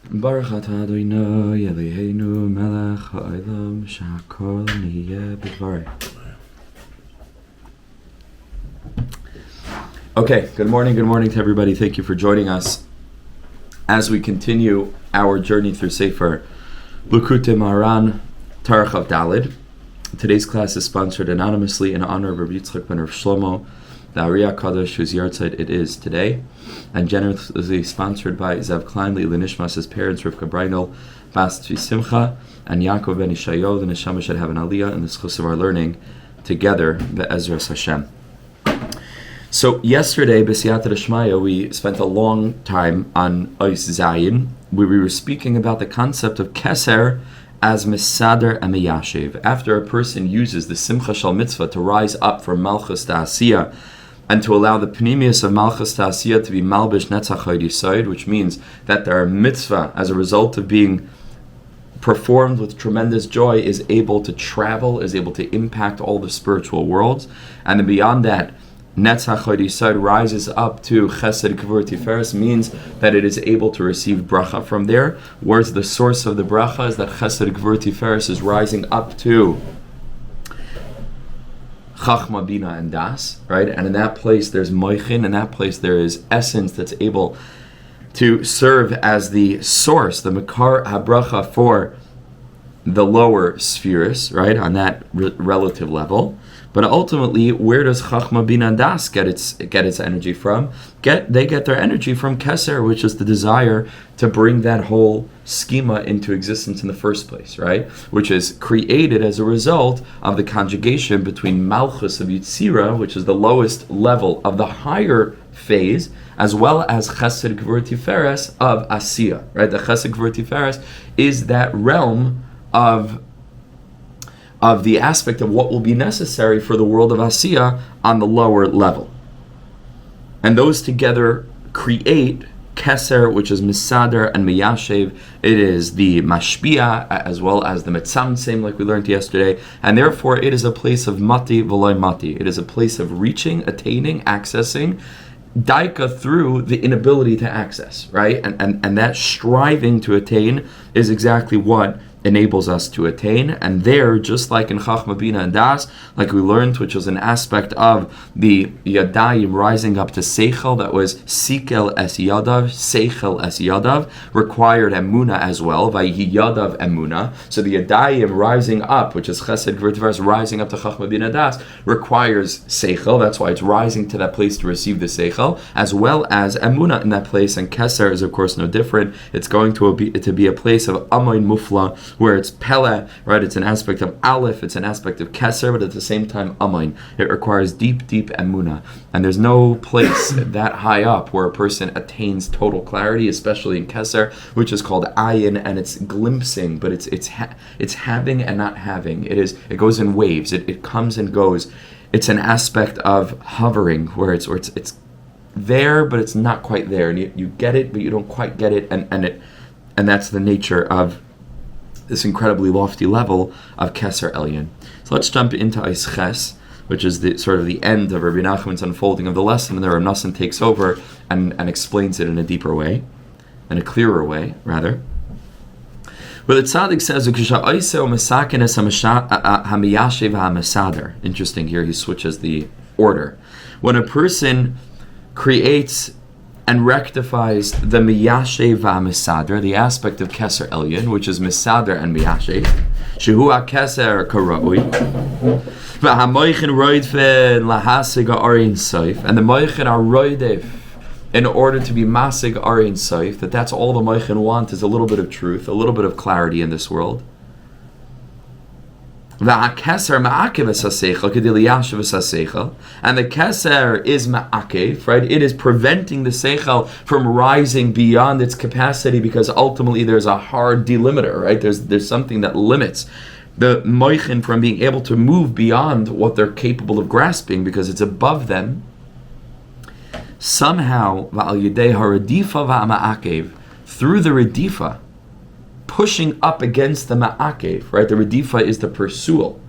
Baruch atah Adonai Eloheinu melech ha'olam shehakol niyeh b'dvarei. Okay, good morning to everybody. Thank you for joining us as we continue our journey through Sefer Likutei Moharan, Torah of Dalet. Today's class is sponsored anonymously in honor of Rebbe Yitzchak ben Rav Shlomo, the Ariya Kadosh, whose yahrzeit it is today, and generously sponsored by Zev Klein, Leila Nishmas' parents, Rivka Bryndel, Bas Simcha, and Ya'akov ben Yeshעיהו. The neshama should have an aliyah in the schus of our learning together, be'ezras Hashem. So yesterday, b'siyata d'shmaya, we spent a long time on Ois Zayin, where we were speaking about the concept of keser as misader and miyashiv. After a person uses the simcha shal mitzvah to rise up from malchus ta'asiyah, and to allow the penimiyus of malchus ta'asiyah to be malbish netzach haTorah, which means that their mitzvah, as a result of being performed with tremendous joy, is able to travel, is able to impact all the spiritual worlds, and then beyond that, netzach haTorah rises up to chesed kavur tiferes, means that it is able to receive bracha from there, whereas the source of the bracha is that chesed kavur tiferes is rising up to Chochmah, Binah, and Das, right? And in that place there's moichin, in that place there is essence that's able to serve as the source, the makar habracha for the lower spheres, right? On that relative level. But ultimately, where does Chochmah, Binah, and Das get its energy from? They get their energy from keser, which is the desire to bring that whole schema into existence in the first place, right? Which is created as a result of the conjugation between Malchus of Yitzira, which is the lowest level of the higher phase, as well as Chesed Kavur Tiferes of Asiya, right? The Chesed Kavur Tiferes is that realm of the aspect of what will be necessary for the world of Asiya on the lower level. And those together create keser, which is misader and miyashev. It is the mashpia as well as the metzamtzem, like we learned yesterday, and therefore it is a place of mati v'loy mati. It is a place of reaching, attaining, accessing, daika through the inability to access, right? And that striving to attain is exactly what enables us to attain. And there, just like in Chochmah, Binah, and Das, like we learned, which was an aspect of the Yadayim rising up to Seichel, that was Sikel es Yadav, Seichel es Yadav, required Emuna as well, Vayhi Yadav Emuna. So the Yadayim rising up, which is Chesed Kavur Tiferes, rising up to Chochmah, Binah, Das, requires Seichel. That's why it's rising to that place to receive the Seichel, as well as Emuna in that place. And Keser is, of course, no different. It's going to be a place of Amoin Mufla, where it's Pele, right? It's an aspect of Aleph, it's an aspect of Keser, but at the same time Amoin. It requires deep, deep Emunah. And there's no place that high up where a person attains total clarity, especially in Keser, which is called Ayin, and it's glimpsing, but it's having and not having. It goes in waves. It comes and goes. It's an aspect of hovering, where it's there, but it's not quite there. And you get it, but you don't quite get it, and that's the nature of this incredibly lofty level of Keser Elyon. So let's jump into Eis Ches, which is the sort of the end of Rebbe Nachman's unfolding of the lesson, and there Rebbe Nachman takes over and explains it in a deeper way, in a clearer way, rather. Where the tzaddik says, interesting here, he switches the order. When a person creates and rectifies the miyashev v'amisader, the aspect of keser elyon, which is misader and miyashev, shehu ha-keser karoi, v'ha-moichin roidfen lahasig ha'arin soif, and the moichin are roidef in order to be masig arin soif, that's all the moichin want is a little bit of truth, a little bit of clarity in this world. And the keser is ma'akev, right? It is preventing the seichel from rising beyond its capacity, because ultimately there's a hard delimiter, right? There's something that limits the moichin from being able to move beyond what they're capable of grasping, because it's above them. Somehow, through the redifa, pushing up against the ma'akev, right? The redifa is the pursual,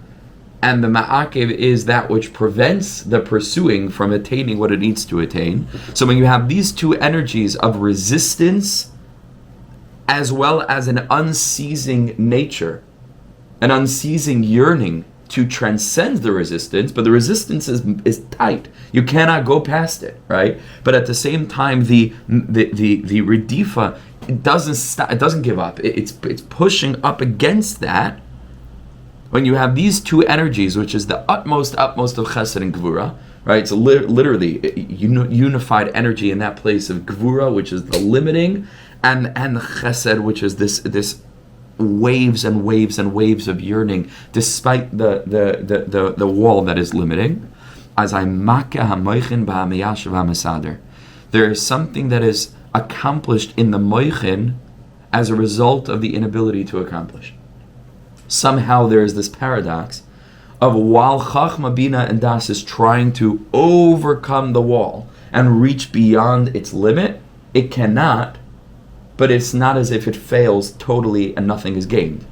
and the ma'akev is that which prevents the pursuing from attaining what it needs to attain. So when you have these two energies of resistance as well as an unceasing nature, an unceasing yearning to transcend the resistance, but the resistance is tight. You cannot go past it, right? But at the same time, the redifa, it doesn't stop, it doesn't give up. It's pushing up against that. When you have these two energies, which is the utmost of chesed and gevura, right? It's literally unified energy in that place of gevura, which is the limiting, and the chesed, which is this waves and waves and waves of yearning, despite the wall that is limiting. As I there is something that is accomplished in the moichin as a result of the inability to accomplish. Somehow there is this paradox of while Chochmah, Binah, and Das is trying to overcome the wall and reach beyond its limit, it cannot. But it's not as if it fails totally and nothing is gained.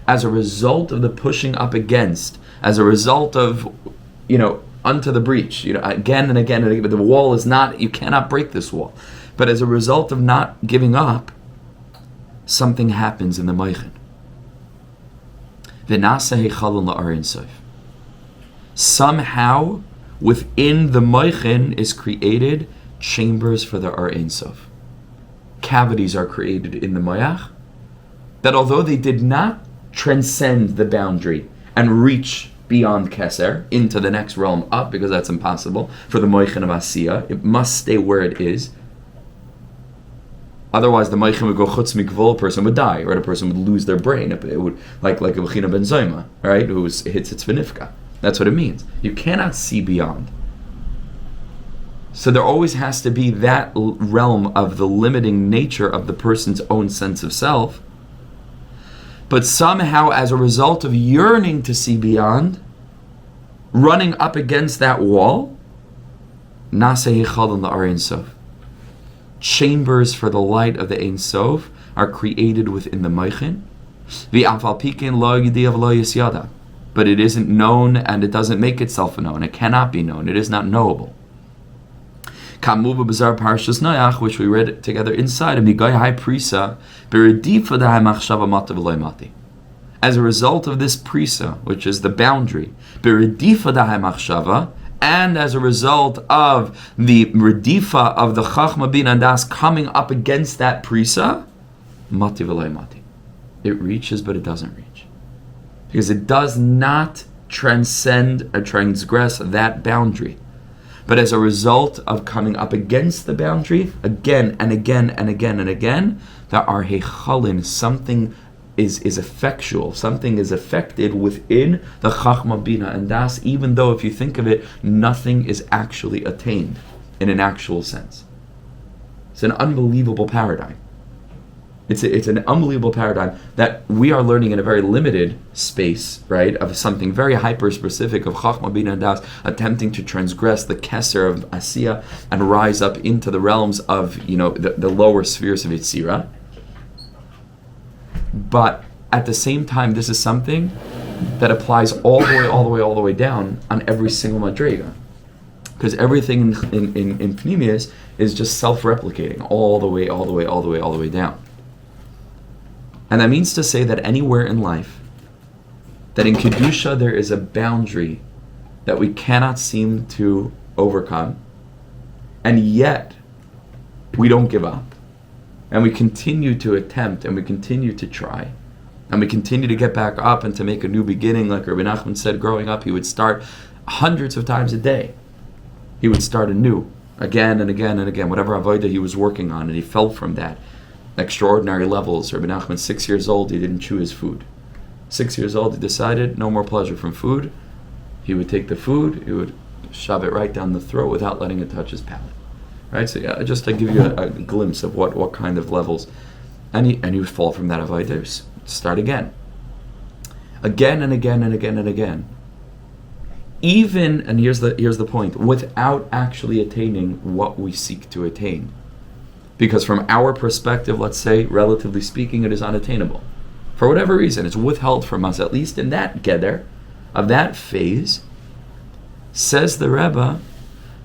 As a result of the pushing up against, as a result of, unto the breach, again and again and again, but the wall is not, you cannot break this wall. But as a result of not giving up, something happens in the moichin. Somehow, within the moichin is created chambers for the Ar Ein Sof. Cavities are created in the moyach, that although they did not transcend the boundary and reach beyond Keser into the next realm up, because that's impossible for the moichin of Asiya, it must stay where it is. Otherwise, the moichin would go chutz mikvol, a person would die, or a person would lose their brain. It would like a bechina ben zoyma, right? Who hits its v'nifka. That's what it means. You cannot see beyond. So there always has to be that realm of the limiting nature of the person's own sense of self. But somehow, as a result of yearning to see beyond, running up against that wall, Naseh Yichal in the Ar Ein Sof. Chambers for the light of the Ein Sof are created within the moichin. V'afal pikin lo yidiyav lo yisyada. But it isn't known and it doesn't make itself known. It cannot be known. It is not knowable. Kamuva Bazar Parshas Noach, which we read together inside of Migai Hai Prisa, Beredifa Dahai Machshava Mata V'Loi Mati. As a result of this Prisa, which is the boundary, Beredifa Dahai Machshava, and as a result of the Redifa of the Chochmah Binah and Das coming up against that Prisa, Mati V'Loi Mati. It reaches, but it doesn't reach. Because it does not transcend or transgress that boundary. But as a result of coming up against the boundary, again and again and again and again, there are hechalin, something is effectual, something is affected within the Chochmah, Binah, and Das, even though if you think of it, nothing is actually attained in an actual sense. It's an unbelievable paradigm. It's an unbelievable paradigm that we are learning in a very limited space, right, of something very hyper-specific of Chochmah, Binah, and Das, attempting to transgress the Keser of Asiya and rise up into the realms of, the lower spheres of Yitzira. But at the same time, this is something that applies all the way down on every single madrega. Because everything in penimiyus is just self-replicating all the way down. And that means to say that anywhere in life, that in Kedusha there is a boundary that we cannot seem to overcome, and yet we don't give up. And we continue to attempt, and we continue to try, and we continue to get back up and to make a new beginning. Like Rebbe Nachman said, growing up, he would start hundreds of times a day. He would start anew, again and again and again, whatever avodah he was working on, and he fell from that. Extraordinary levels. Rebbe Nachman, 6 years old, he didn't chew his food. 6 years old, he decided no more pleasure from food. He would take the food, he would shove it right down the throat without letting it touch his palate. Right? So yeah, just to give you a glimpse of what kind of levels. And he would fall from that avodah, start again. Again and again and again and again. Even, and here's the point, without actually attaining what we seek to attain. Because from our perspective, let's say, relatively speaking, it is unattainable. For whatever reason, it's withheld from us, at least in that geder, of that phase. Says the Rebbe,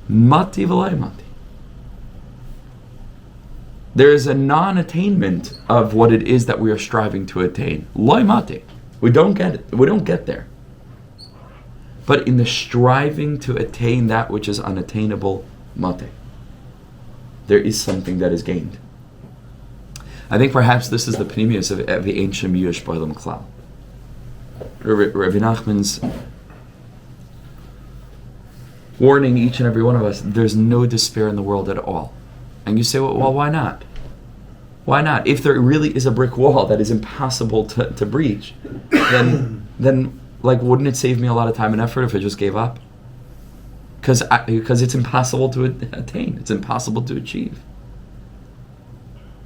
Mati v'lai mati. There is a non-attainment of what it is that we are striving to attain. Loi mate. We don't get it. We don't get there. But in the striving to attain that which is unattainable, mate, there is something that is gained. I think perhaps this is the penimiyus of the ancient Yush B'olam Klal. Rebbe Nachman's warning each and every one of us, there's no despair in the world at all. And you say, well, why not? Why not? If there really is a brick wall that is impossible to breach, then wouldn't it save me a lot of time and effort if I just gave up? Because it's impossible to attain. It's impossible to achieve.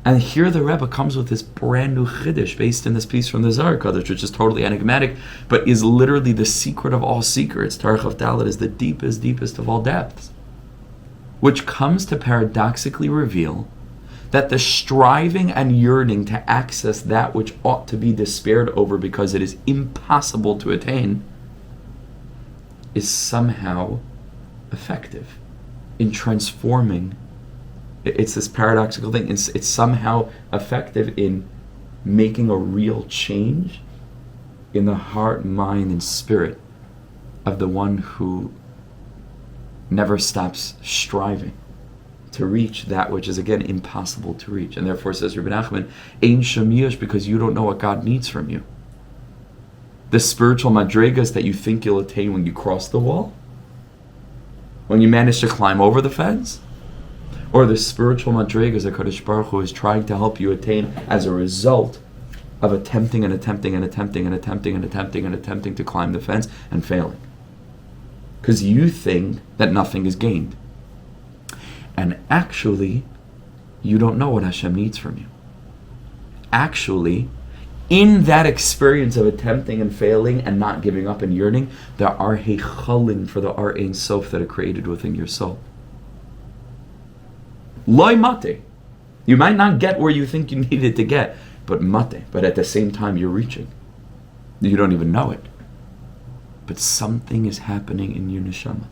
And here the Rebbe comes with this brand new chiddush based in this piece from the Zohar Kodesh, which is totally enigmatic, but is literally the secret of all secrets. Torah Chof Dalet is the deepest of all depths, which comes to paradoxically reveal that the striving and yearning to access that which ought to be despaired over because it is impossible to attain is somehow effective in transforming. It's this paradoxical thing. It's somehow effective in making a real change in the heart, mind, and spirit of the one who never stops striving to reach that which is, again, impossible to reach. And therefore, says Rebbe Nachman, Ein Shemiyash, because you don't know what God needs from you. The spiritual madrigas that you think you'll attain when you cross the wall, when you manage to climb over the fence, or the spiritual madrigas that Kadosh Baruch Hu is trying to help you attain as a result of attempting to climb the fence and failing. Because you think that nothing is gained. And actually, you don't know what Hashem needs from you. Actually, in that experience of attempting and failing and not giving up and yearning, there are heichalim for the Ar Ein Sof that are created within your soul. Loi mate. You might not get where you think you needed to get, but mate. But at the same time, you're reaching. You don't even know it. But something is happening in your neshama.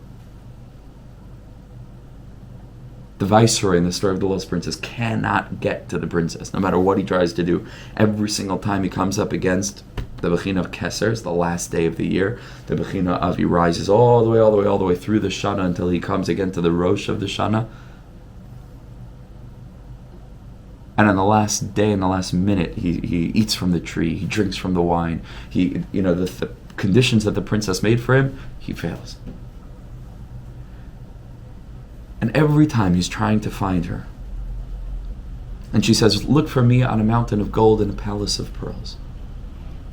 The viceory in the story of the lost princess cannot get to the princess, no matter what he tries to do. Every single time he comes up against the Binah of Keser, it's the last day of the year. The Binah of, he rises all the way through the Shana until he comes again to the Rosh of the Shana. And on the last day, in the last minute, he eats from the tree, he drinks from the wine. The conditions that the princess made for him, he fails. And every time he's trying to find her, and she says, look for me on a mountain of gold in a palace of pearls.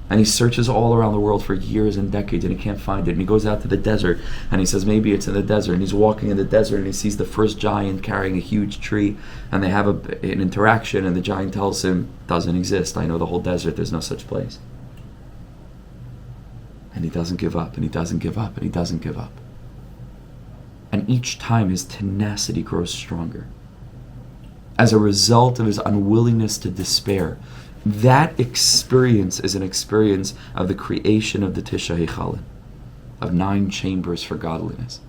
And he searches all around the world for years and decades, and he can't find it. And he goes out to the desert, and he says, maybe it's in the desert. And he's walking in the desert, and he sees the first giant carrying a huge tree, and they have an interaction, and the giant tells him, doesn't exist. I know the whole desert, there's no such place. And he doesn't give up, and he doesn't give up, and he doesn't give up. And each time his tenacity grows stronger. As a result of his unwillingness to despair, that experience is an experience of the creation of the Tisha Heichalim, of 9 chambers for godliness.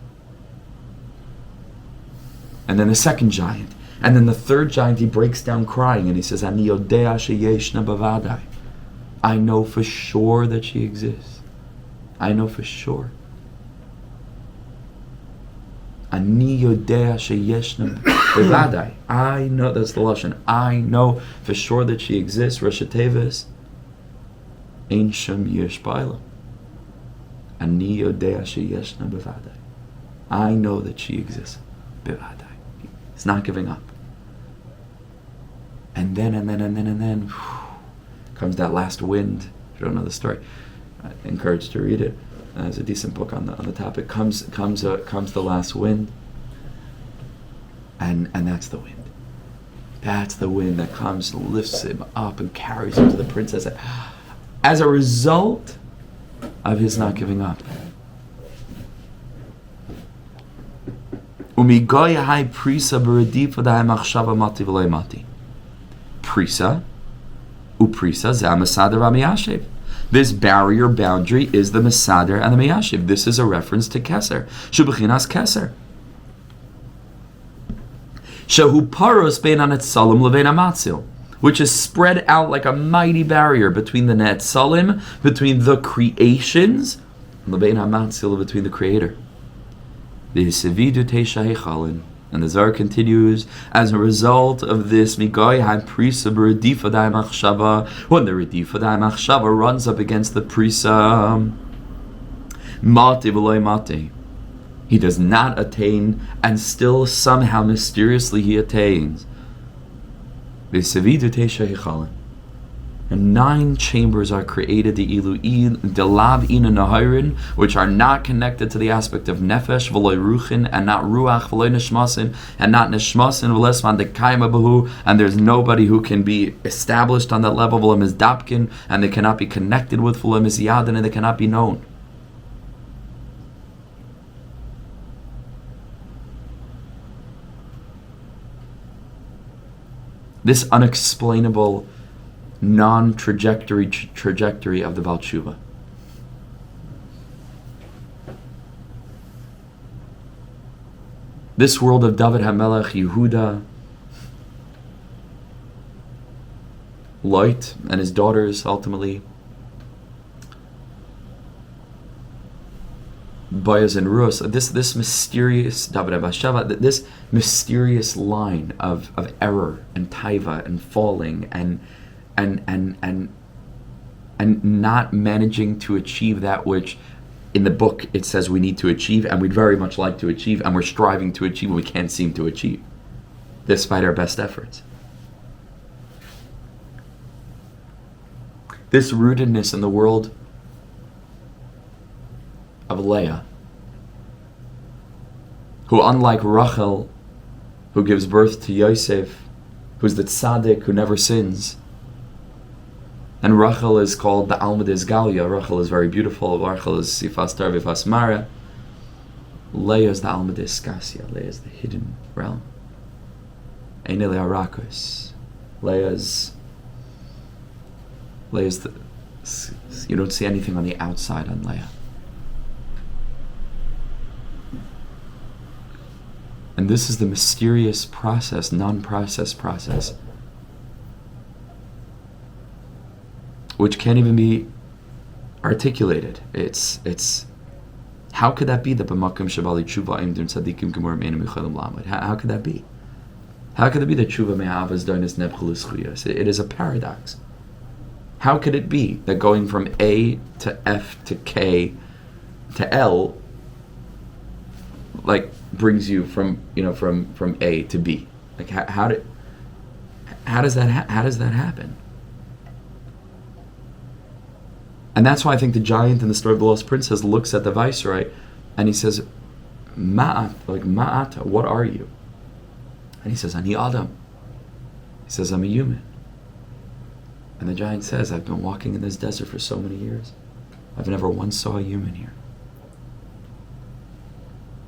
And then the second giant. And then the third giant, he breaks down crying and he says, Ani yodea sheyeshna bavadai. I know for sure that she exists. I know for sure. Ani yodea sheyeshna bavadai. I know, that's the Lashon. I know for sure that she exists. Rosh Tevis. Ein shem yesh ba'olam. Ani yodea sheyeshna bavadai. I know that she exists. Bavadai. He's not giving up. And then comes that last wind. If you don't know the story, I encourage you to read it. There's a decent book on the topic. Comes the last wind, and that's the wind. That's the wind that comes, lifts him up, and carries him to the princess. As a result of his not giving up. Umigoya prisa beredifa da'i machshava mati v'loy mati. Prisa, uprisa ze ha'mesader v'miyashiv. This boundary is the mesader and the miyashiv. This is a reference to keser. Shubechinas keser. Shehu paros bein hanetzalim levein hamatzil, which is spread out like a mighty barrier between the netzalim, between the creations, and levein hamatzil, between the Creator. V'hisevidu teisha hechalin. And the Zohar continues, as a result of this, when the Redifa Machshava runs up against the Prisa, Mate v'loy mate, he does not attain, and still somehow mysteriously he attains. And 9 chambers are created, the lav ina nahirin, which are not connected to the aspect of nefesh v'loy ruchin, and not ruach v'loy nishmasin, and not nishmasin v'lesman dekaima bahu, and there's nobody who can be established on that level v'loy mizdapkin, and they cannot be connected with v'loy mizyadin, and they cannot be known. This unexplainable non-trajectory trajectory of the Baal Tshuva. This world of David HaMelech, Yehuda, Lot and his daughters, ultimately, Boaz and Ruth, this mysterious David HaBashava, this mysterious line of error and taiva and falling and not managing to achieve that which in the book it says we need to achieve, and we'd very much like to achieve, and we're striving to achieve, and we can't seem to achieve, despite our best efforts. This rootedness in the world of Leah, who, unlike Rachel, who gives birth to Yosef, who's the tzaddik who never sins, and Rachel is called the Amud Galia. Rachel is very beautiful. Rachel is sifas tar v'fas mara. Leah is the Amud Gasia. Leah is the hidden realm. Eine Leah Rakos. Leah is the, you don't see anything on the outside on Leah. And this is the mysterious process, non-process process, which can't even be articulated. It's how could that be? How could that be? How could it be that tshuva me'avas doinus nebchalus chuyos? It is a paradox. How could it be that going from A to F to K to L, like, brings you from A to B? Like, how does that happen? And that's why I think the giant in the story of the Lost Princess looks at the viceroy and he says, Ma'ata, what are you? And he says, Ani Adam. He says, I'm a human. And the giant says, I've been walking in this desert for so many years. I've never once saw a human here.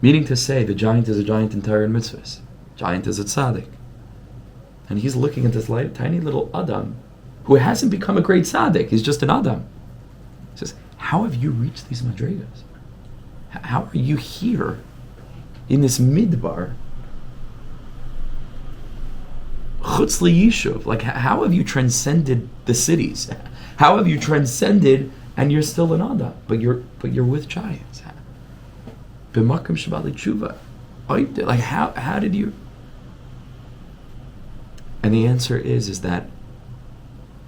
Meaning to say, the giant is a giant in Torah and mitzvahs. Giant is a tzaddik. And he's looking at this tiny little Adam who hasn't become a great tzaddik. He's just an Adam. He says, how have you reached these madrigas? How are you here in this midbar? Chutz liyishuv. Like, how have you transcended the cities? How have you transcended and you're still an Adam, but you're with giants? B'makom shabali tshuva. Like, how did you? And the answer is that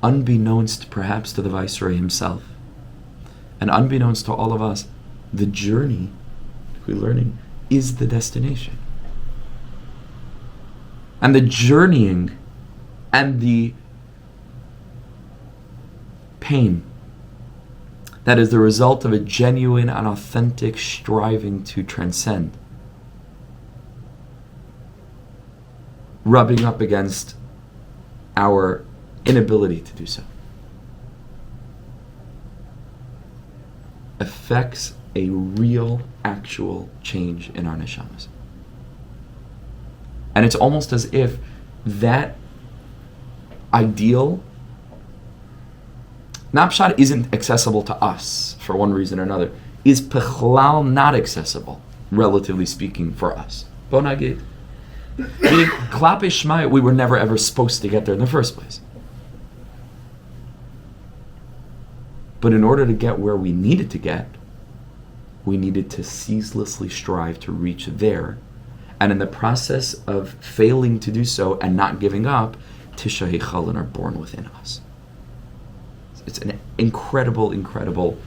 unbeknownst perhaps to the viceroy himself, and unbeknownst to all of us, the journey, we're learning, is the destination. And the journeying and the pain that is the result of a genuine and authentic striving to transcend, rubbing up against our inability to do so, affects a real, actual change in our neshamas. And it's almost as if that ideal, Napshat isn't accessible to us for one reason or another, is pechlal not accessible, relatively speaking, for us. Bonagid, Meaning, Klape Shmaya, we were never ever supposed to get there in the first place. But in order to get where we needed to get, we needed to ceaselessly strive to reach there. And in the process of failing to do so and not giving up, Tisha Hechalin are born within us. It's an incredible, incredible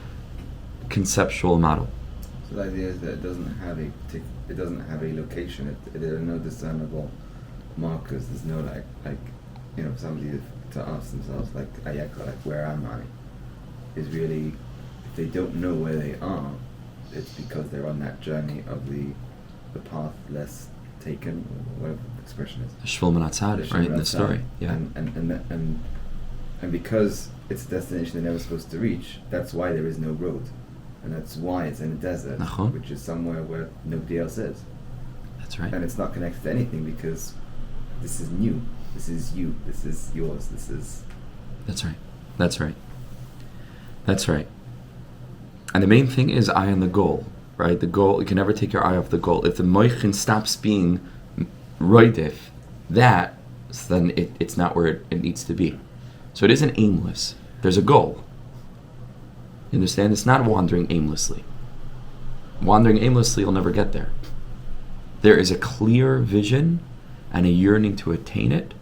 conceptual model. So the idea is that it doesn't have a location. There are no discernible markers. There's no like somebody to ask themselves like where am I? Is really, if they don't know where they are, it's because they're on that journey of the path less taken, or whatever the expression is. The Shvul Manatzad, right, in the story. Yeah. And because it's a destination they're never supposed to reach, that's why there is no road. And that's why it's in a desert, which is somewhere where nobody else is. That's right. And it's not connected to anything because this is new. This is you. This is yours. This is... That's right. That's right. That's right. And the main thing is eye on the goal, right? The goal, you can never take your eye off the goal. If the moichin stops being roidif, then it's not where it needs to be. So it isn't aimless. There's a goal. You understand? It's not wandering aimlessly. Wandering aimlessly, you'll never get there. There is a clear vision and a yearning to attain it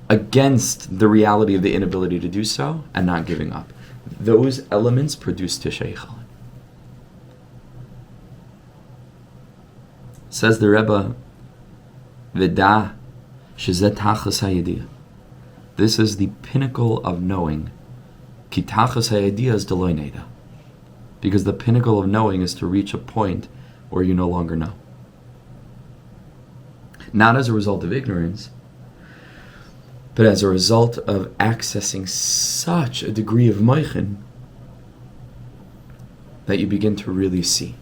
against the reality of the inability to do so and not giving up. Those elements produce Tisha Hechalin. Says the Rebbe, V'da shezeh tachas hayediyah. This is the pinnacle of knowing. Ki tachas hayediyah is deloi neda. Because the pinnacle of knowing is to reach a point where you no longer know. Not as a result of ignorance, but as a result of accessing such a degree of moichin that you begin to really see.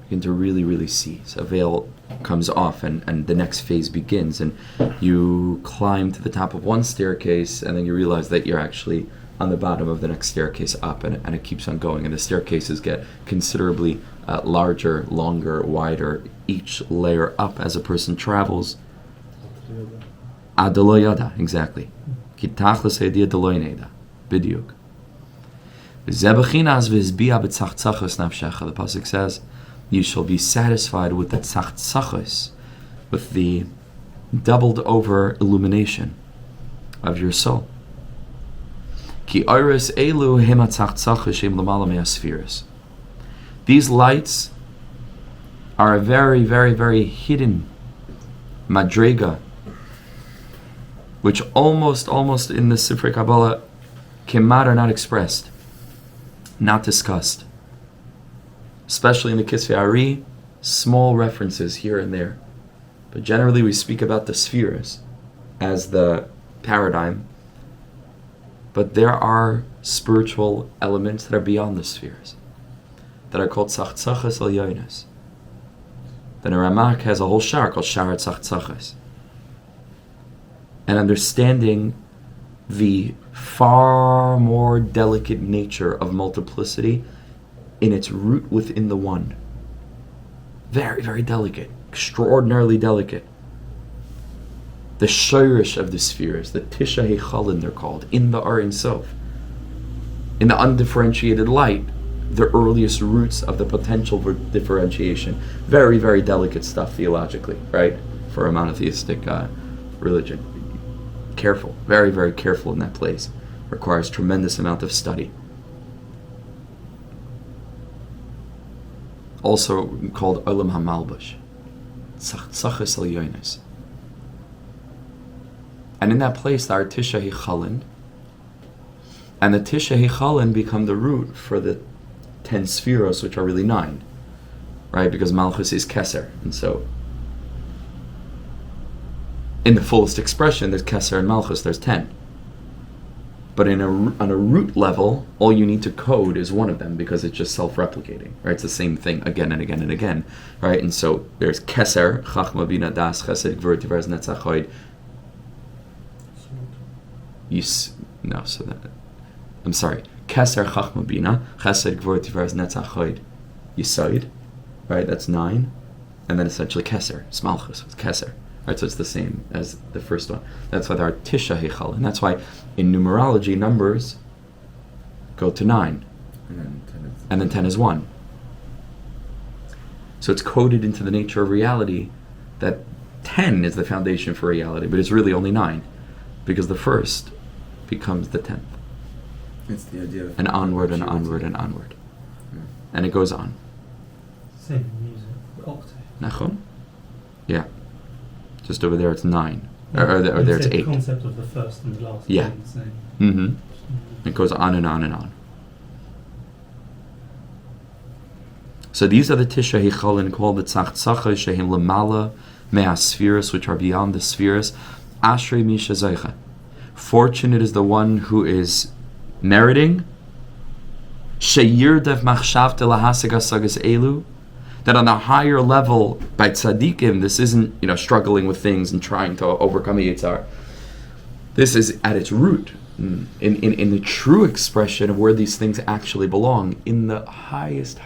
Begin to really, really see. So a veil comes off and the next phase begins, and you climb to the top of one staircase and then you realize that you're actually on the bottom of the next staircase up, and it keeps on going, and the staircases get considerably larger, longer, wider, each layer up as a person travels. Adoloyada, exactly. Kitachlas idea doloyneda, bidyuk. Zebechinas vizbia b'Tzachtzachos nafshecha. The pasuk says, "You shall be satisfied with the Tzachtzachos, with the doubled over illumination of your soul." Ki oiros elu hema Tzachtzachos shem l'mala me'asfiras. These lights are a very, very, very hidden madrega, which almost in the Sifrei Kabbalah, kemat are not expressed, not discussed. Especially in the viceory, small references here and there. But generally we speak about the spheres as the paradigm. But there are spiritual elements that are beyond the spheres, that are called Tzachtzachos Elyonos. Then a Ramak has a whole shar called Shar Tzachtzachos. And understanding the far more delicate nature of multiplicity in its root within the one. Very, very delicate, extraordinarily delicate. The shirish of the spheres, the Tisha Hechalin they're called, in the Ar Ein Sof. In the undifferentiated light, the earliest roots of the potential for differentiation. Very, very delicate stuff theologically, right? For a monotheistic religion. Careful, very, very careful in that place. Requires tremendous amount of study. Also called Olam HaMalbush. Tzachtzachos Elyonos. And in that place, there are Tisha Hechalin. And the Tisha Hechalin become the root for the 10 spheros, which are really 9. Right? Because Malchus is Keser. And so, in the fullest expression, there's Keser and Malchus, there's 10. But on a root level, all you need to code is one of them because it's just self-replicating, right? It's the same thing again and again and again, right? And so there's Keser, Chochmah, Binah, Das, Chesed, Gevurah, Tiferes, Netzach, Hod. I'm sorry. Keser, Chochmah, Binah, Chesed, Gevurah, Tiferes, Netzach, Hod, Yesod, right? That's 9. and then essentially keser, smalchus, it's keser. Right, so it's the same as the first one. That's why there are tisha heichal, and that's why in numerology numbers go to 9, and then 10 is 1. So it's coded into the nature of reality that 10 is the foundation for reality, but it's really only 9, because the first becomes the 10th. It's the idea of and onward and onward and onward, and it goes on. Same in music, octave. Nachon? Yeah. Just over there, it's 9, or there it's 8. The concept of the first and the last. Yeah. The same. Mm-hmm. It goes on and on and on. So these are the Tisha Hecholin called the Tzachtzachos Shehim Lamala Mea Spheres, which are beyond the spheres. Ashrei Misha Zeicha. Fortunate is the one who is meriting. Sheyirdev Machshavte Lahasig Asagas Elu. That on a higher level, by tzaddikim, this isn't struggling with things and trying to overcome a yitzhar. This is at its root, in the true expression of where these things actually belong, in the highest,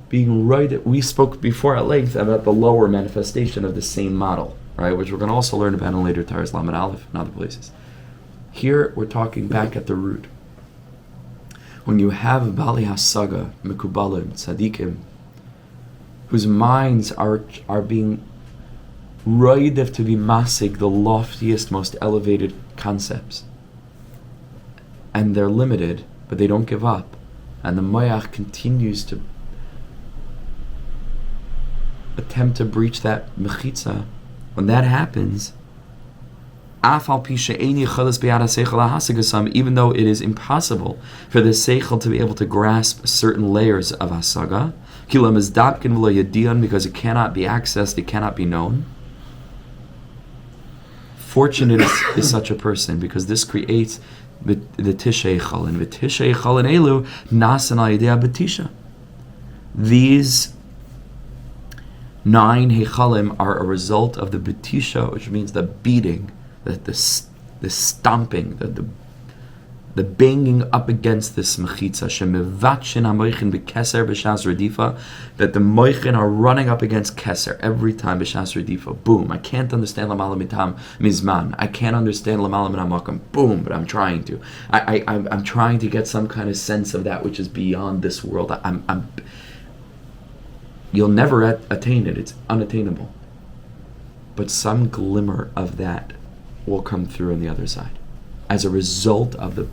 being right. We spoke before at length about the lower manifestation of the same model, right? Which we're going to also learn about in later Torah's Lamed Aleph and other places. Here we're talking back at the root. When you have Bali Hasaga, Mekubalim, Tzadikim, whose minds are being roidev to be masig, the loftiest, most elevated concepts, and they're limited, but they don't give up, and the Mayach continues to attempt to breach that mechitza. When that happens, even though it is impossible for the seichel to be able to grasp certain layers of hasaga, because it cannot be accessed, it cannot be known. Fortunate is such a person, because this creates the tisha eichal, and v'tisha eichal and elu nasan al yedei b'tisha. These 9 heichalim are a result of the b'tisha, which means the beating, the stomping, the banging up against this mechitza, shemevatshin hamoichin b'keser b'shas redifa, that the moichin are running up against keser every time b'shas redifa. Boom! I can't understand lamala mitam mizman. I can't understand lamala min hamakam. Boom! But I'm trying to. I'm trying to get some kind of sense of that which is beyond this world. You'll never attain it. It's unattainable. But some glimmer of that will come through on the other side as a result of the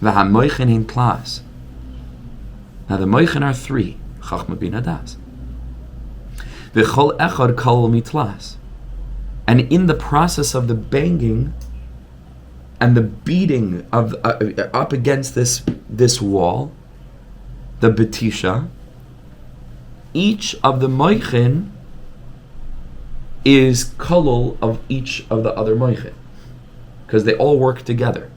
hamoichin in class. Now the moichin are 3: Chochmah, Binah, Das. V'chol echad kol mitlas. And in the process of the banging and the beating of up against this wall, the betisha, each of the moichin is kolol of each of the other moichin, because they all work together.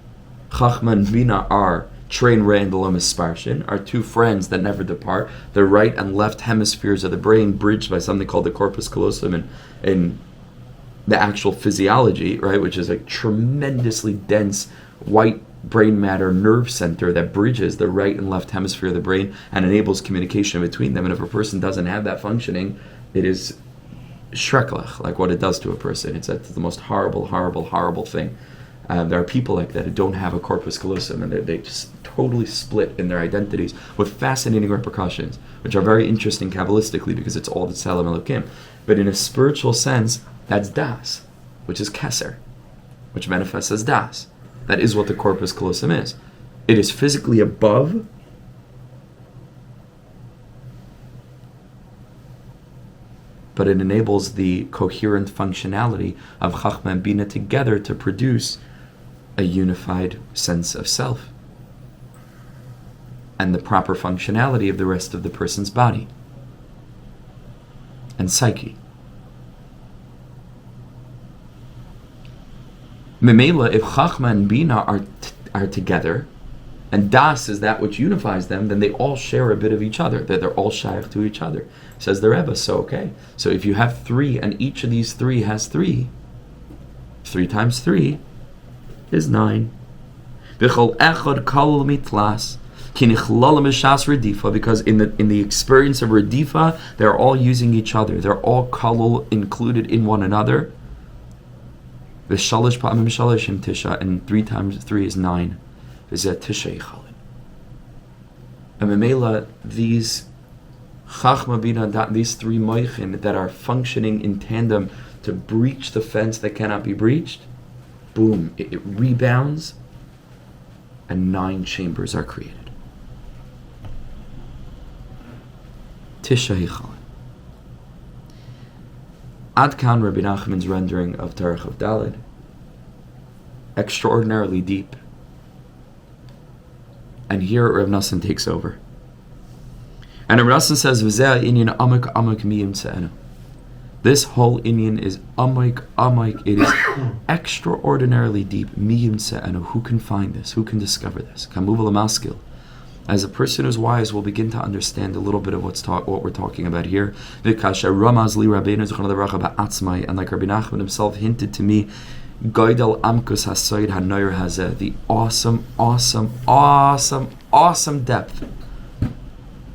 Chochmah and Binah are train Randall Sparshin, are 2 friends that never depart. The right and left hemispheres of the brain bridged by something called the corpus callosum in the actual physiology, right, which is a tremendously dense white brain matter nerve center that bridges the right and left hemisphere of the brain and enables communication between them. And if a person doesn't have that functioning, it is shreklach, like what it does to a person. It's the most horrible thing. There are people like that who don't have a corpus callosum, and they just totally split in their identities with fascinating repercussions, which are very interesting Kabbalistically, because it's all the Tzelem Elokim. But in a spiritual sense, that's das, which is keser, which manifests as das. That is what the corpus callosum is. It is physically above, but it enables the coherent functionality of Chochmah and Binah together to produce a unified sense of self and the proper functionality of the rest of the person's body and psyche. Memela, if Chochmah and Binah are together, and Das is that which unifies them, then they all share a bit of each other. They're all shaykh to each other. Says the Rebbe, so okay. So if you have 3, and each of these 3 has 3, 3 times 3 is 9. V'chol echad kol mitlas, Because in the experience of redifa, they're all using each other. They're all kalul included in one another. And 3 times 3 is 9. And Memela, these Chochmah, Binah, these 3 moichin that are functioning in tandem to breach the fence that cannot be breached, boom, it rebounds, and 9 chambers are created. Tisha Hichalin. Adkan Rebbe Nachman's rendering of Torah of Dalet, extraordinarily deep. And here Rebbe Nachman takes over. And Rebbe Nachman says, V'zeh inyan amak amak miyim tze'enu. This whole inyan is amak. It is extraordinarily deep. Miyim tze'enu. Who can find this? Who can discover this? Kamuv l'maskil. As a person who's wise will begin to understand a little bit of what we're talking about here. And like Rabbi Nachman himself hinted to me, the awesome depth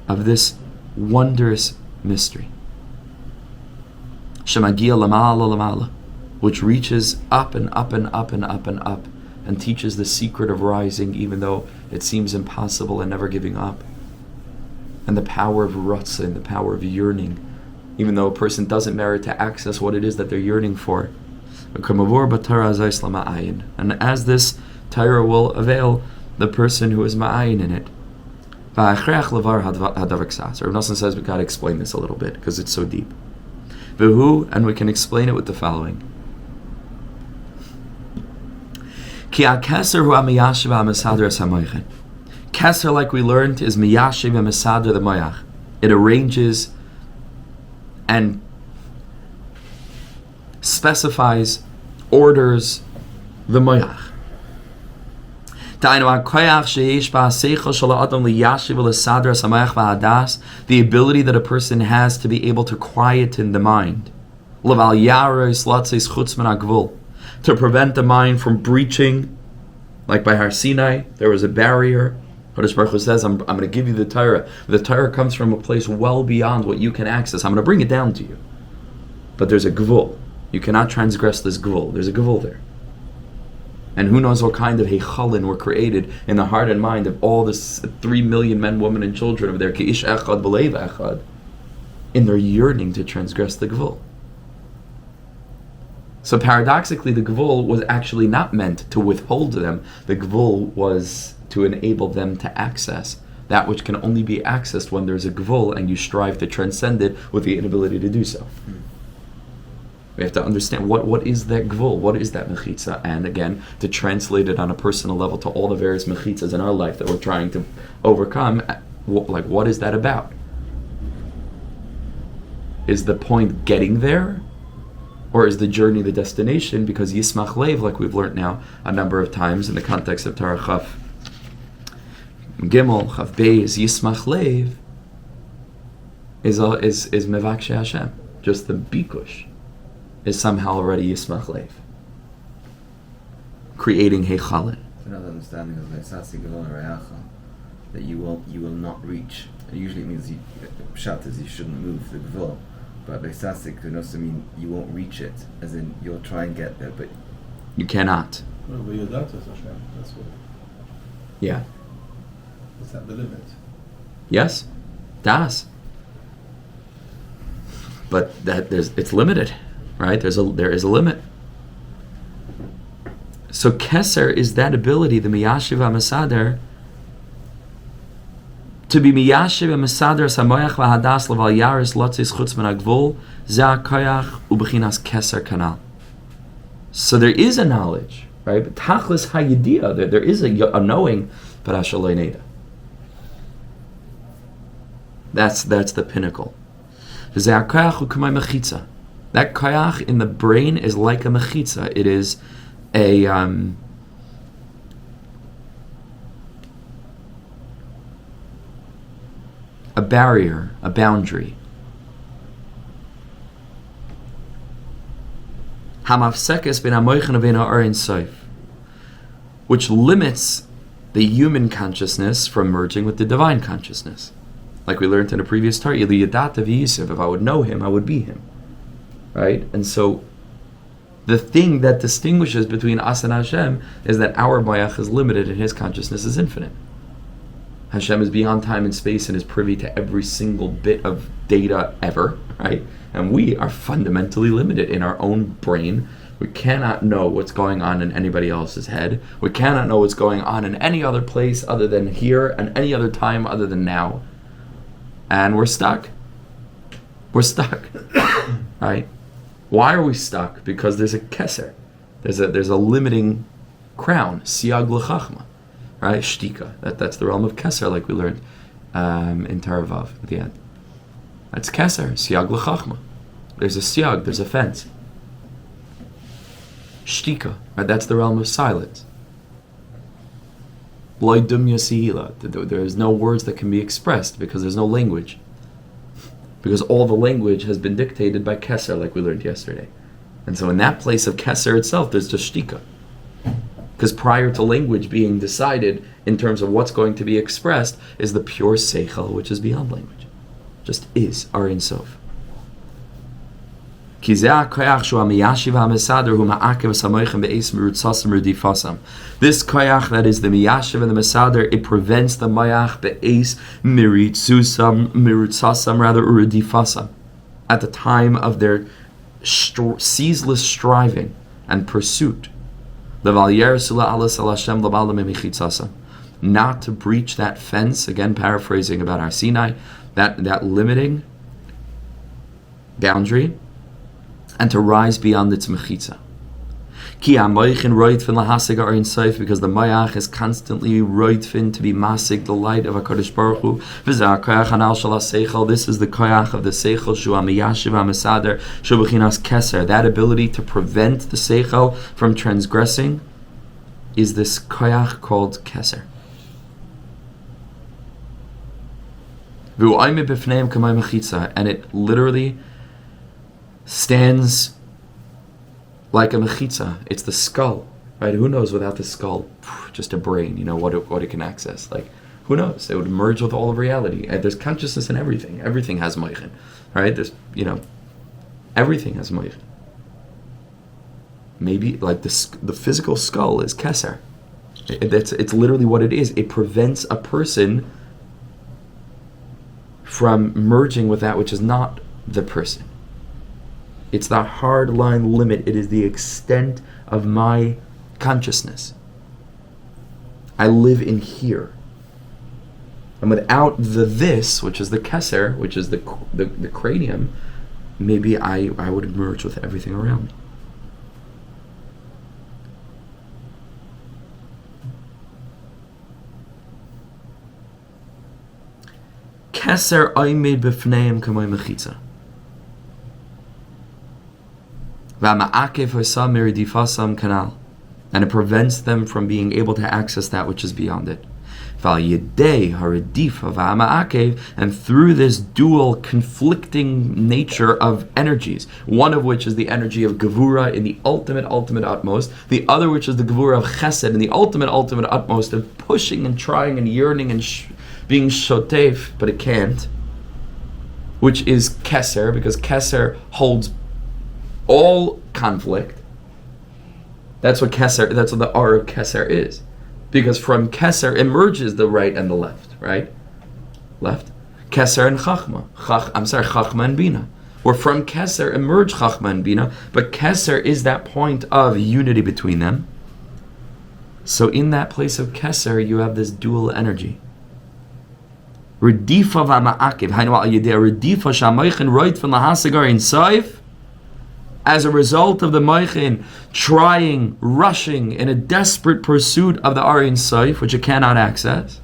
of this wondrous mystery, which reaches up and up and up and up and up, and teaches the secret of rising even though it seems impossible, and never giving up, and the power of ratzah, and the power of yearning, even though a person doesn't merit to access what it is that they're yearning for. And as this Torah will avail the person who is ma'ayin in it. Rav Nachman says we've got to explain this a little bit because it's so deep. And we can explain it with the following. Keser, like we learned, is miyashiv v'mesader the moyach. It arranges and specifies, orders the moyach. The ability that a person has to be able to quieten the mind, to prevent the mind from breaching. Like by Har Sinai, there was a barrier. Kodesh Baruch Hu says, I'm going to give you the Torah. The Torah comes from a place well beyond what you can access. I'm going to bring it down to you. But there's a gevul. You cannot transgress this gevul. There's a gevul there. And who knows what kind of hechalin were created in the heart and mind of all this 3 million men, women, and children of their keish echad b'leiv echad, in their yearning to transgress the gevul. So paradoxically, the gevul was actually not meant to withhold them. The gevul was to enable them to access that which can only be accessed when there's a gevul and you strive to transcend it with the inability to do so. We have to understand what is that gevul, what is that mechitza, and again, to translate it on a personal level to all the various mechitzas in our life that we're trying to overcome, like what is that about? Is the point getting there? Or is the journey the destination? Because Yismach Lev, like we've learned now a number of times in the context of Torah Chof Gimel, Chof Beis, Yismach Lev is Mevakshe Hashem. Just the Bikush is somehow already Yismach Lev, creating Hechalin. Another understanding of that you will not reach. It usually means pshat is you shouldn't move the gevul. But Beisasik could also mean you won't reach it, as in you'll try and get there, but you cannot. Well, but your data is Hashem. That's what. Yeah. Is that the limit? Yes, das. But it's limited, right? There is a limit. So Keser is that ability, the Miyashiv HaMesader, to be miyashiv and mesader samoyach v'hadas leval yaris lotzis chutz min hagvul zeh koyach u'bechinas keser kanal. So there is a knowledge, right? But tachlis hayidia, there is a knowing, but ashaloi neda. That's the pinnacle. Zeh koyach u'kumay mechitza. That koyach in the brain is like a mechitza. It is a barrier, a boundary. Hamafsekes ben hamoichin ben ha'or ein sof, which limits the human consciousness from merging with the divine consciousness. Like we learned in a previous Torah, if I would know him, I would be him. Right? And so the thing that distinguishes between us and Hashem is that our mayach is limited and his consciousness is infinite. Hashem is beyond time and space and is privy to every single bit of data ever, right? And we are fundamentally limited in our own brain. We cannot know what's going on in anybody else's head. We cannot know what's going on in any other place other than here and any other time other than now. And we're stuck. We're stuck, right? Why are we stuck? Because there's a keser. There's a limiting crown, siag l'chachma, right? Shtika. That's the realm of keser, like we learned in Torah Vav at the end. That's keser, siag l'chachma. There's a siag, there's a fence. Shtika, right? That's the realm of silence. Lo dumya sihila. There's no words that can be expressed because there's no language. Because all the language has been dictated by keser, like we learned yesterday. And so in that place of keser itself, there's just shtika. Because prior to language being decided in terms of what's going to be expressed is the pure seichel, which is beyond language. Just is, Ar Ein Sof. This koyach that is the miyashiv and the mesader, it prevents the mayach be'es mirutzasam, rather uridifasam, at the time of their ceaseless striving and pursuit. Not to breach that fence, again paraphrasing about our Sinai, that limiting boundary, and to rise beyond its mechitza. Because the mayach is constantly roitfin to be masig, the light of HaKadosh Baruch Hu. This is the koyach of the seichel, shu ha-miyashiv ha-mesader, shu b'chinas keser. That ability to prevent the seichel from transgressing is this koyach called keser. And it literally stands like a mechitza. It's the skull, right? Who knows without the skull? Just a brain, what it can access. Like, who knows? It would merge with all of reality. And there's consciousness in everything. Everything has moichin, right? There's, everything has moichin. Maybe like the physical skull is keser. It's literally what it is. It prevents a person from merging with that which is not the person. It's the hard line limit. It is the extent of my consciousness. I live in here. And without the this, which is the keser, which is the cranium, maybe I would merge with everything around me. Keser oimid b'fneim kamay mechitza. And it prevents them from being able to access that which is beyond it. And through this dual conflicting nature of energies, one of which is the energy of Gevurah in the ultimate utmost, the other which is the Gevurah of Chesed in the ultimate utmost, of pushing and trying and yearning and being shotef, but it can't, which is Keser, because Keser holds all conflict. That's what the R of Keser is. Because from Keser emerges the right and the left, right? Left. Keser and Chochmah. Chochmah and Binah. Or from Keser emerge Chochmah and Binah, but Keser is that point of unity between them. So in that place of Keser, you have this dual energy. Redifa v'ma'akiv. Hainu al yedei redifa sha'moichin roit from lahasagar in saif. As a result of the moichin trying, rushing in a desperate pursuit of the Ar Ein Sof, which it cannot access.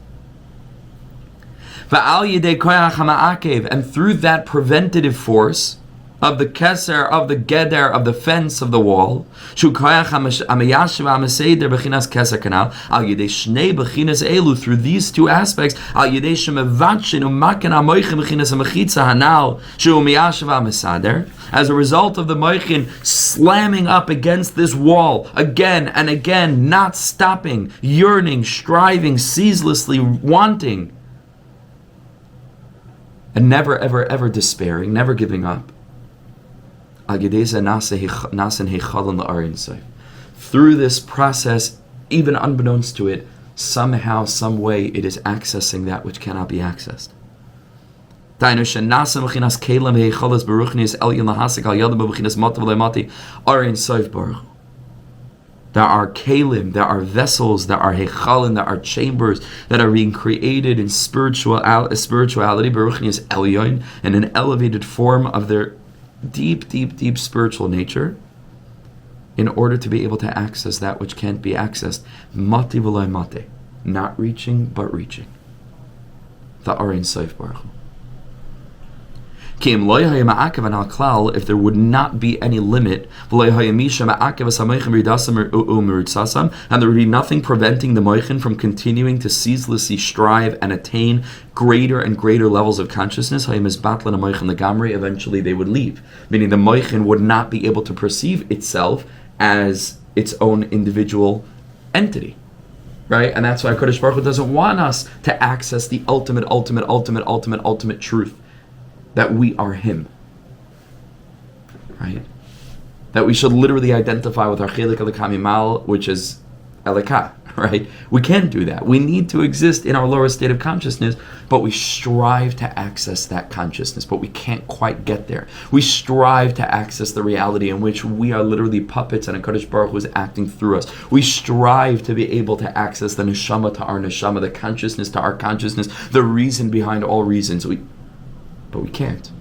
And through that preventative force, of the keser, of the geder, of the fence of the wall. Through these two aspects, as a result of the moichin slamming up against this wall again and again, not stopping, yearning, striving, ceaselessly wanting, and never, ever, ever despairing, never giving up. Through this process, even unbeknownst to it, somehow, some way, it is accessing that which cannot be accessed. There are kalim, there are vessels, there are hechalim, there are chambers that are being created in spirituality, Baruchnius Elyon, in an elevated form of their deep, deep, deep spiritual nature, in order to be able to access that which can't be accessed. Mati v'loy mate, not reaching, but reaching. The Arin Sof Baruch Hu. If there would not be any limit, and there would be nothing preventing the moichin from continuing to ceaselessly strive and attain greater and greater levels of consciousness, eventually they would leave. Meaning the moichin would not be able to perceive itself as its own individual entity. Right? And that's why Kodesh Baruch Hu doesn't want us to access the ultimate truth. That we are Him, right? That we should literally identify with our chelik elokamimal, which is elika, right? We can't do that. We need to exist in our lower state of consciousness, but we strive to access that consciousness, but we can't quite get there. We strive to access the reality in which we are literally puppets and HaKadosh Baruch Hu is acting through us. We strive to be able to access the neshama to our neshama, the consciousness to our consciousness, the reason behind all reasons. But we can't.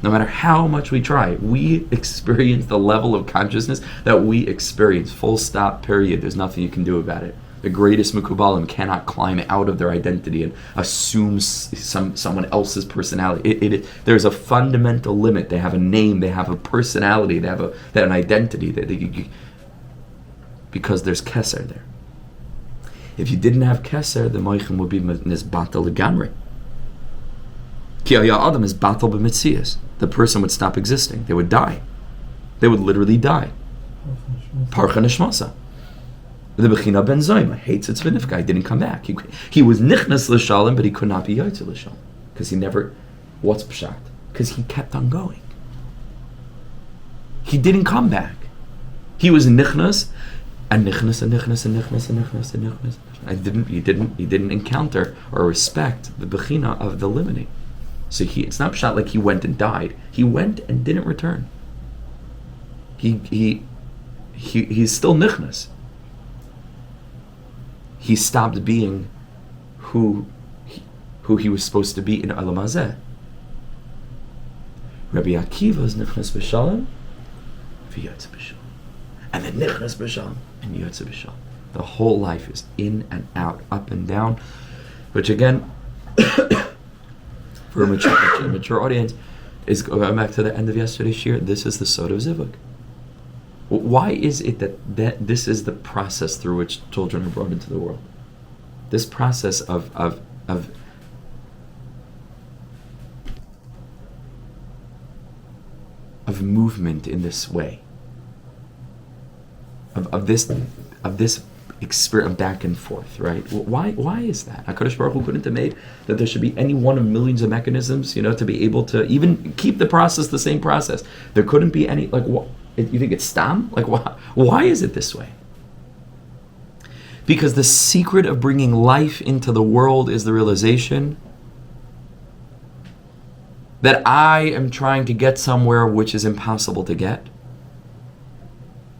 No matter how much we try, we experience the level of consciousness that we experience. Full stop, period. There's nothing you can do about it. The greatest Mekubalim cannot climb out of their identity and assume someone else's personality. There's a fundamental limit. They have a name, they have a personality, they have an identity. Because there's Keser there. If you didn't have Keser, the Moichem would be Nizbata Legamri. Ki Adam is batal b'mitzias. The person would stop existing. They would die. They would literally die. Parcha nishmasa. The Bechina ben Zoyma hates its v'nifka. He didn't come back. He was nichnas l'shalom, but he could not be yotze l'shalom because he never. What's pshat? Because he kept on going. He didn't come back. He was nichnas and nichnas and nichnas and nichnas and nichnas and nichnas. He didn't encounter or respect the Bechina of the limiting. So it's not shot like he went and died. He went and didn't return. He's still nichnas. He stopped being who he was supposed to be in Olam Hazeh. Rabbi Akiva is nichnas b'shalom, v'yotze b'shalom, and then nichnas b'shalom and yotze b'shalom. The whole life is in and out, up and down, which again. For a mature audience, is going back to the end of yesterday's year. This is the Sod of Zivug. Why is it that this is the process through which children are brought into the world? This process of movement in this way, of this experience back and forth, right? Why is that? HaKadosh Baruch Hu couldn't have made that there should be any one of millions of mechanisms, to be able to even keep the process the same process. There couldn't be any, what? You think it's stam? Why is it this way? Because the secret of bringing life into the world is the realization that I am trying to get somewhere which is impossible to get.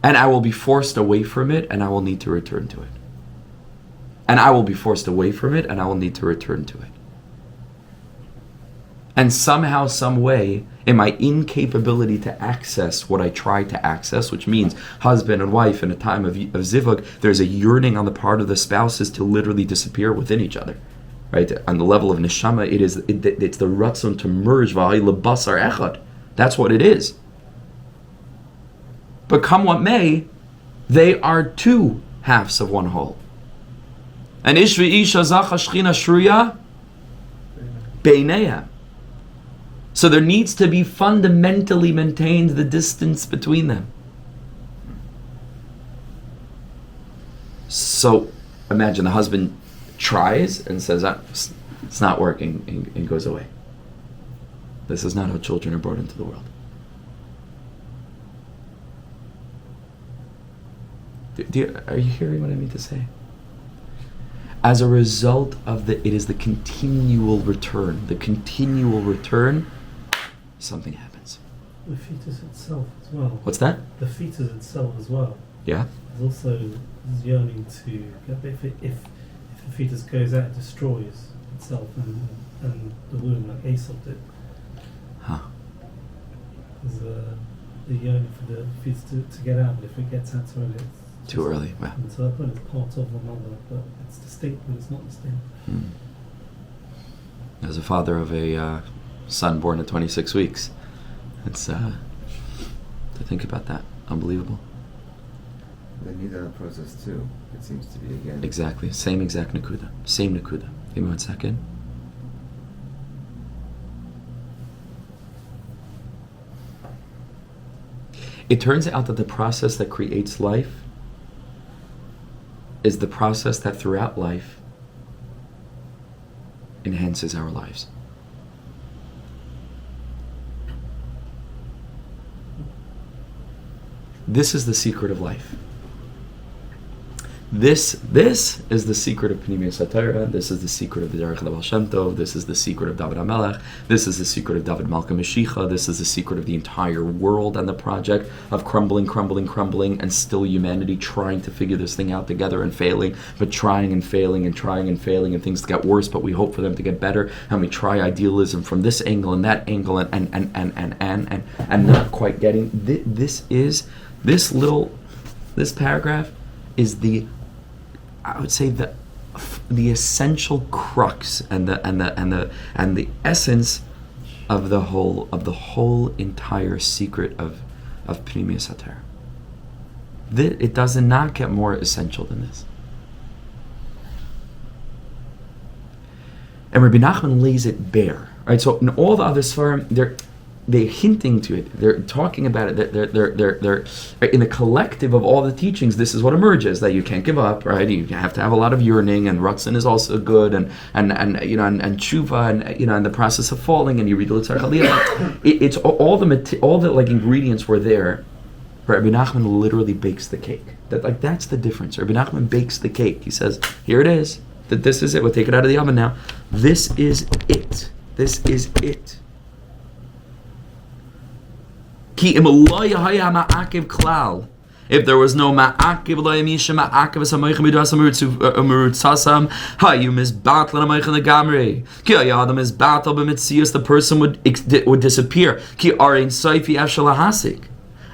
And I will be forced away from it, and I will need to return to it. And I will be forced away from it, and I will need to return to it. And somehow, some way, in my incapability to access what I try to access, which means husband and wife in a time of zivug, there's a yearning on the part of the spouses to literally disappear within each other. Right? On the level of neshama, it's the ratzon to merge v'hay lebasar echad. That's what it is. But come what may, they are two halves of one whole. And ish v'isha zacha shchina shruya beineha. So there needs to be fundamentally maintained the distance between them. So imagine the husband tries and says, it's not working, and goes away. This is not how children are brought into the world. Are you hearing what I mean to say? As a result of it is the continual return. Something happens. The fetus itself as well. What's that? The fetus itself as well. Yeah. There's also yearning to get, if the fetus goes out, it destroys itself and the womb, like Aesop did. Huh. There's the yearning for the fetus to get out, but if it gets out too early, it's too early. Wow. And so that point it's part of the mother, but it's distinct, but it's not distinct. As a father of a son born at 26 weeks, it's to think about that. Unbelievable. They need that process too. It seems to be again. Exactly. Same exact nakuda. Same nakuda. Give me 1 second. It turns out that the process that creates life is the process that throughout life enhances our lives. This is the secret of life. This is the secret of penimiyus haTorah. This is the secret of the Derech Baal Shem Tov. This is the secret of David HaMelech. This is the secret of David Malka Mashiach. This is the secret of the entire world and the project of crumbling, and still humanity trying to figure this thing out together and failing, but trying and failing, and things get worse, but we hope for them to get better, and we try idealism from this angle and that angle, and not quite getting. This paragraph is I would say the essential crux and the essence of the whole entire secret of penimiyus haTorah. It does not get more essential than this. And Rebbe Nachman lays it bare. Right? So in all the other svarim, they're hinting to it. They're talking about it. They're in the collective of all the teachings. This is what emerges, that you can't give up, right? You have to have a lot of yearning, and ratzon is also good, and tshuva, and the process of falling, and you read the Litzar Chalila. It's all the like ingredients were there. But Rebbe Nachman literally bakes the cake. That's the difference. Rebbe Nachman bakes the cake. He says, here it is. That this is it. We'll take it out of the oven now. This is it. This is it. If there was no ma'akiv lo'yamisha ma'akiv as-hamoichem midas amurutzasam hayu misbatl l'hamoichem legamrei ki hayadam misbatl b'mitzias, the person would disappear. Ki arein soifi efshel lahasik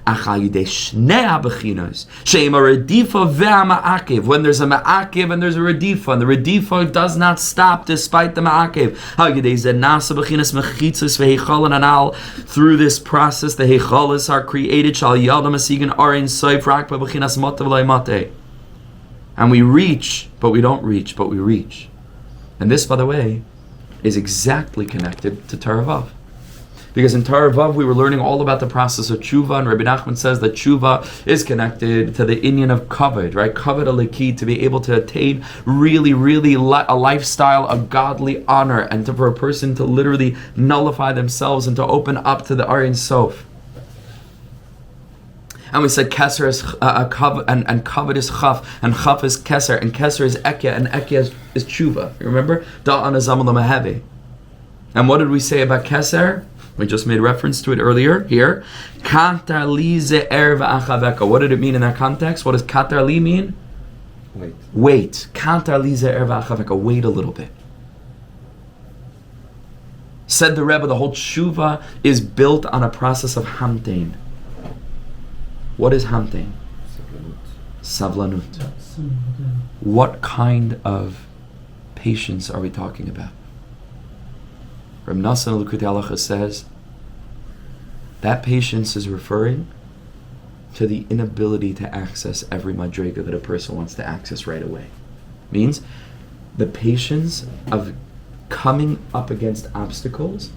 achal yidei shnei habechinos sheim a redifa ve'ama'akiv. When there's a ma'akiv and there's a redifa, and the redifa does not stop despite the ma'akiv, hal yidei zenasa bechinas mechitzos ve'heichal anal. Through this process, the heichalos are created. Shal yadam asigan arein soif rak bechinas matav lo'imate. And we reach, but we don't reach, but we reach. And this, by the way, is exactly connected to Torah Vav. Because in Torah Vav, we were learning all about the process of tshuva, and Rebbe Nachman says that tshuva is connected to the inyan of kavod, right? Kavod aliki, to be able to attain really a lifestyle of godly honor, and for a person to literally nullify themselves and to open up to the Ein Sof. And we said keser is kavod, and kavod is chaf, and chaf is keser, and keser is ekya, and ekya is tshuva. You remember? Da'an azam l'mahevi. And what did we say about keser? We just made reference to it earlier here. Quatar li ze'er v'achaveka. What did it mean in that context? What does Quatar li mean? Wait. Quatar li ze'er v'achaveka. Wait a little bit. Said the Rebbe, the whole tshuva is built on a process of hamtein. What is hamtein? Savlanut. What kind of patience are we talking about? Reb Nachman Likutei says That patience is referring to the inability to access every madrega that a person wants to access right away. Means the patience of coming up against obstacles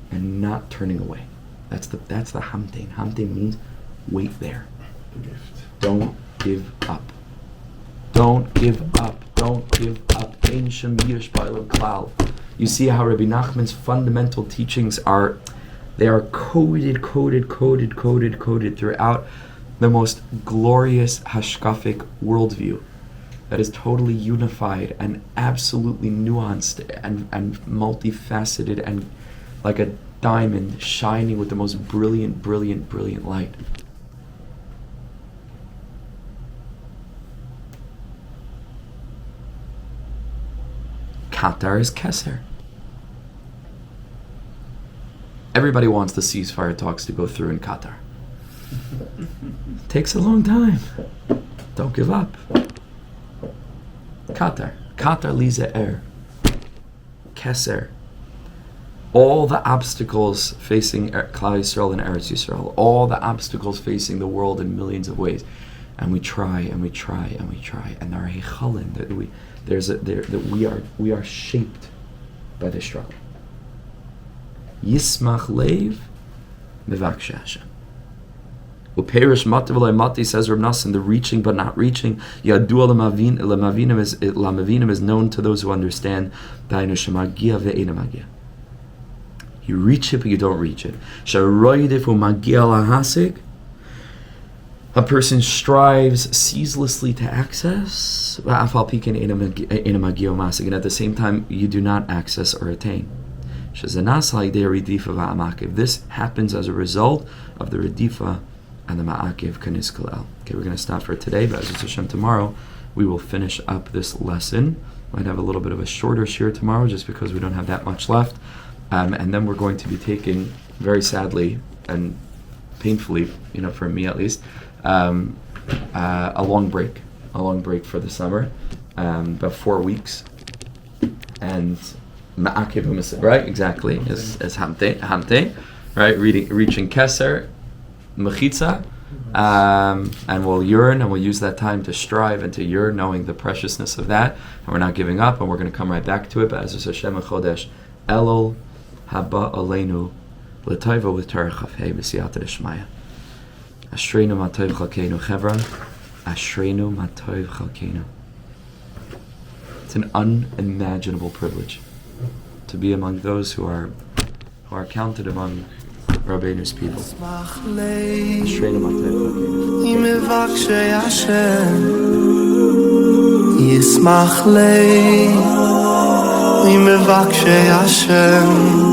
and not turning away. That's the hamtein. Hamtein means wait there. Don't give up. Don't give up. Don't give up. Ein shem yish ba'olam klal. You see how Rebbe Nachman's fundamental teachings are, they are coded throughout the most glorious hashkafic worldview that is totally unified and absolutely nuanced and multifaceted and like a diamond shining with the most brilliant light. Quatar is Keser. Everybody wants the ceasefire talks to go through in Quatar. Takes a long time. Don't give up. Quatar lisa Keser. All the obstacles facing Klal Yisrael and Eretz Yisrael, all the obstacles facing the world in millions of ways, and we try, and our hechalin that we are shaped by the struggle. Yismach leiv mevakshe Hashem. Uperish matav mati, says Rebbe Nachman, the reaching but not reaching. Yadua lamavinim is known to those who understand. Dainu shemagia ve'ena magia. You reach it, but you don't reach it. A person strives ceaselessly to access, and at the same time, you do not access or attain. This happens as a result of the redifa and the ma'akev kanis kalel. Okay, we're going to stop for today, but as Hashem, tomorrow we will finish up this lesson. Might have a little bit of a shorter shir tomorrow, just because we don't have that much left. And then we're going to be taking, very sadly and painfully, for me at least, a long break for the summer, about 4 weeks. And ma'akev, right? Exactly, as hamte, right? Reaching keser, mechitza, and we'll yearn, and we'll use that time to strive and to yearn, knowing the preciousness of that, and we're not giving up, and we're going to come right back to it. But as Hashem chodesh elul haba aleinu l'tayva with Torah chafhei b'siyata d'shmaya. Ashreinu matayv chalkeinu chevron. Ashreinu matayv chalkeinu. It's an unimaginable privilege to be among those who are counted among Rabbeinu's people. Ashreinu matayv chalkeinu.